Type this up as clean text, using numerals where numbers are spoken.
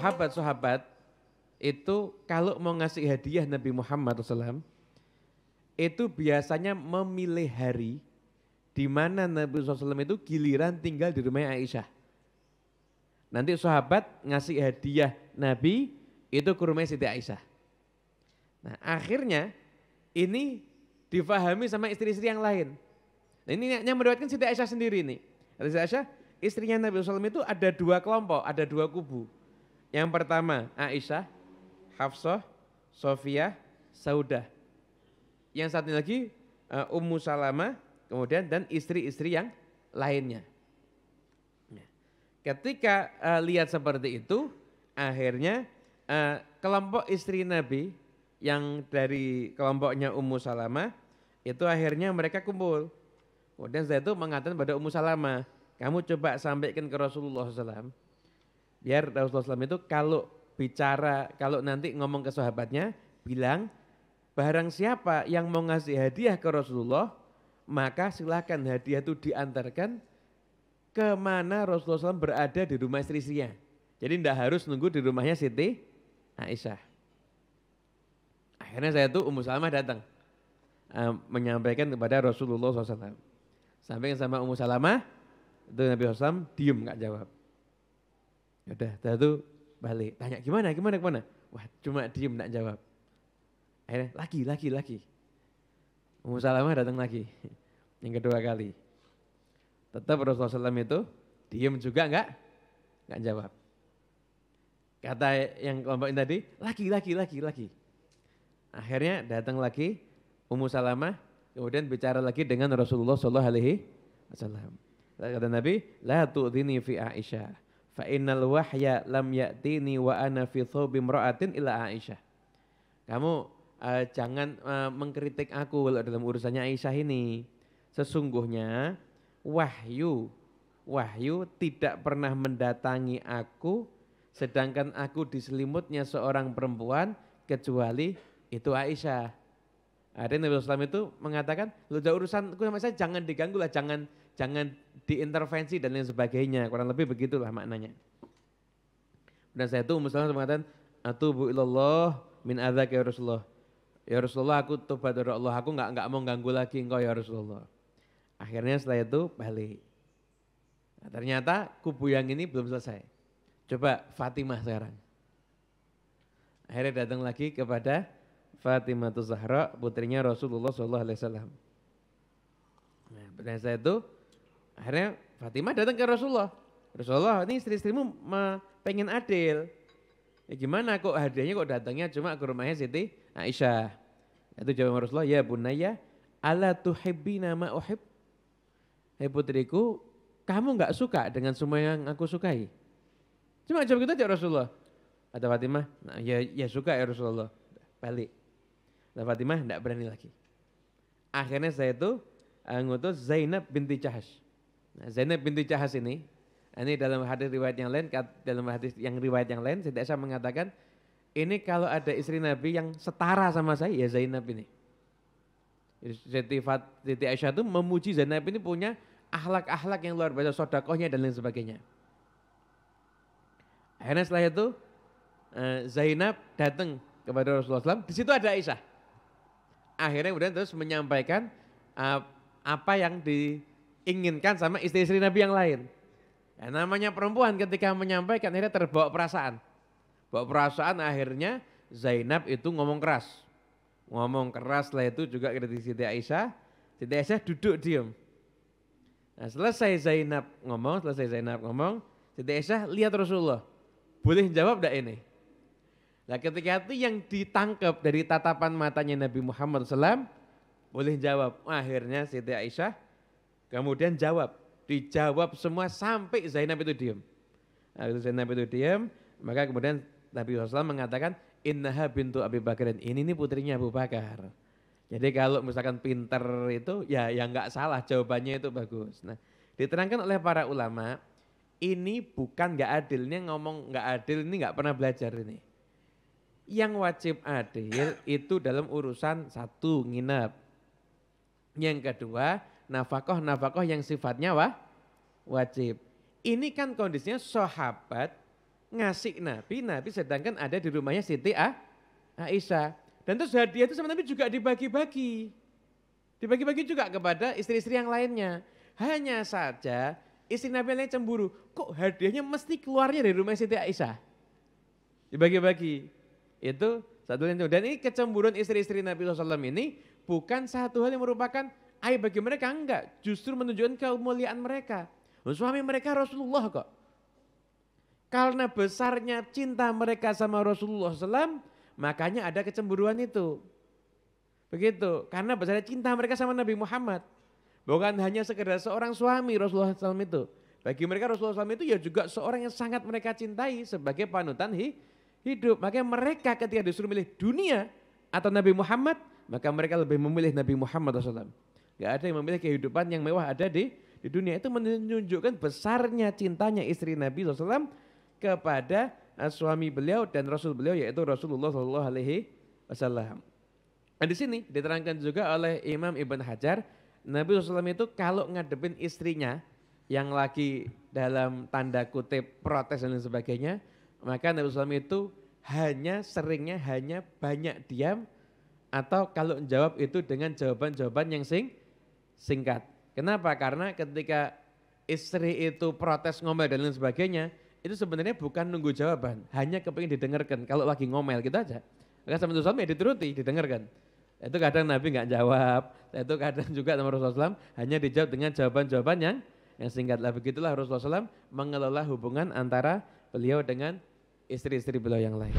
sahabat-sahabat itu kalau mau ngasih hadiah Nabi Muhammad SAW, itu biasanya memilih hari di mana Nabi SAW itu giliran tinggal di rumah Aisyah. Nanti sahabat ngasih hadiah Nabi itu ke rumah Siti Aisyah. Nah akhirnya ini difahami sama istri-istri yang lain. Nah ini yang meriwayatkan Siti Aisyah sendiri nih. Siti Aisyah istrinya Nabi SAW itu ada dua kelompok, ada dua kubu. Yang pertama Aisyah, Hafsah, Sofiyah, Saudah. Yang satu lagi Ummu Salamah, kemudian dan istri-istri yang lainnya. Nah, ketika lihat seperti itu, akhirnya kelompok istri Nabi yang dari kelompoknya Ummu Salamah itu akhirnya mereka kumpul. Kemudian setelah itu mengatakan pada Ummu Salamah, kamu coba sampaikan ke Rasulullah SAW, biar Rasulullah SAW itu kalau bicara, kalau nanti ngomong ke sahabatnya, bilang barang siapa yang mau ngasih hadiah ke Rasulullah, maka silakan hadiah itu diantarkan kemana Rasulullah SAW berada di rumah istri-istrinya. Jadi tidak harus nunggu di rumahnya Siti Aisyah. Akhirnya saya itu Ummu Salamah datang menyampaikan kepada Rasulullah SAW. Sampaikan sama Ummu Salamah, itu Nabi SAW diem nggak jawab. Udah, setelah itu balik, tanya gimana? Wah cuma diem nggak jawab. Akhirnya lagi. Ummu Salamah datang lagi, yang kedua kali. Tetap Rasulullah SAW itu diem juga nggak jawab. Kata yang kelompok ini tadi, lagi. Akhirnya datang lagi Ummu Salamah, kemudian bicara lagi dengan Rasulullah SAW. Kata Nabi, la tu'dhini fi Aisyah, fa innal wahya lam ya'tini wa ana fi thawbi imra'atin ila Aisyah. Kamu jangan mengkritik aku dalam urusannya Aisyah ini. Sesungguhnya wahyu tidak pernah mendatangi aku sedangkan aku di selimutnya seorang perempuan kecuali itu Aisyah. Ada Nabi SAW itu mengatakan, lu udah urusanku sama saya jangan diganggu lah, jangan diintervensi dan lain sebagainya. Kurang lebih begitulah maknanya. Dan saya itu Ummu Salamah mengatakan, atubu ilallah min adzaka ya Rasulullah. Ya Rasulullah aku tobat dari Allah, aku enggak mau ganggu lagi engkau ya Rasulullah. Akhirnya setelah itu balik. Nah, ternyata kubu yang ini belum selesai. Coba Fatimah sekarang. Akhirnya datang lagi kepada Fatimah Zahra, putrinya Rasulullah SAW. Nah, pada saat itu akhirnya Fatimah datang ke Rasulullah. Rasulullah, ini istri-istrimu pengen adil. Ya gimana kok hadiahnya kok datangnya cuma ke rumahnya Siti Aisyah. Itu jawab Rasulullah, ya bunayya ala tuhibbina ma uhib. Hei putriku, kamu enggak suka dengan semua yang aku sukai? Cuma jawab gitu aja Rasulullah. Kata Fatimah, nah, ya suka ya Rasulullah. Balik. Nah, Fatimah enggak berani lagi. Akhirnya saya itu ngutus Zainab binti Jahash. Nah, Zainab binti Jahash ini dalam hadis riwayat yang lain, Siti Aisyah mengatakan, ini kalau ada istri Nabi yang setara sama saya, ya Zainab ini. Siti Aisyah itu memuji Zainab ini punya akhlak-akhlak yang luar biasa, sedekahnya dan lain sebagainya. Akhirnya setelah itu Zainab datang kepada Rasulullah SAW, di situ ada Aisyah. Akhirnya kemudian terus menyampaikan apa yang diinginkan sama istri-istri Nabi yang lain. Ya, namanya perempuan ketika menyampaikan akhirnya terbawa perasaan. Bawa perasaan akhirnya Zainab itu ngomong keras. Setelah itu juga kritik Siti Aisyah. Siti Aisyah duduk diam. Nah, selesai Zainab ngomong, Siti Aisyah lihat Rasulullah. Boleh jawab enggak ini? Nah ketika itu yang ditangkap dari tatapan matanya Nabi Muhammad SAW, boleh jawab. Akhirnya Siti Aisyah kemudian jawab. Dijawab semua sampai Zainab itu diam. Nah, itu Zainab itu diam, maka kemudian Nabi SAW mengatakan, innaha bintu Abi Bakrin, ini putrinya Abu Bakar. Jadi kalau misalkan pinter itu ya enggak salah, jawabannya itu bagus. Nah diterangkan oleh para ulama, ini bukan enggak adil, ini ngomong enggak adil ini enggak pernah belajar ini. Yang wajib adil itu dalam urusan satu nginep. Yang kedua nafkah yang sifatnya wajib. Ini kan kondisinya sahabat ngasih Nabi sedangkan ada di rumahnya Siti Aisyah. Dan terus hadiah itu sama Nabi juga dibagi-bagi. Dibagi-bagi juga kepada istri-istri yang lainnya. Hanya saja istri Nabi lain cemburu, kok hadiahnya mesti keluarnya dari rumah Siti Aisyah. Dibagi-bagi. Itu satu yang itu. Dan ini kecemburuan istri-istri Nabi SAW ini bukan satu hal yang merupakan aib bagi mereka, enggak. Justru menunjukkan kemuliaan mereka. Suami mereka Rasulullah kok. Karena besarnya cinta mereka sama Rasulullah SAW, makanya ada kecemburuan itu. Begitu, karena besarnya cinta mereka sama Nabi Muhammad. Bukan hanya sekedar seorang suami Rasulullah SAW itu. Bagi mereka Rasulullah SAW itu ya juga seorang yang sangat mereka cintai sebagai panutan hidup. Makanya mereka ketika disuruh milih dunia atau Nabi Muhammad, maka mereka lebih memilih Nabi Muhammad SAW. Gak ada yang memilih kehidupan yang mewah ada di dunia. Itu menunjukkan besarnya cintanya istri Nabi SAW kepada suami beliau dan Rasul beliau yaitu Rasulullah SAW. Nah di sini diterangkan juga oleh Imam Ibn Hajar, Nabi SAW itu kalau ngadepin istrinya yang lagi dalam tanda kutip protes dan lain sebagainya, maka Nabi SAW itu seringnya hanya banyak diam atau kalau jawab itu dengan jawaban-jawaban yang singkat. Kenapa? Karena ketika istri itu protes ngomel dan lain sebagainya, itu sebenarnya bukan nunggu jawaban, hanya kepingin didengarkan. Kalau lagi ngomel gitu aja, maka sama Rasulullah ya dituruti, didengarkan. Itu kadang Nabi nggak jawab, itu kadang juga sama Rasulullah SAW hanya dijawab dengan jawaban-jawaban yang singkat. Lah begitulah Rasulullah SAW mengelola hubungan antara beliau dengan istri-istri beliau yang lain.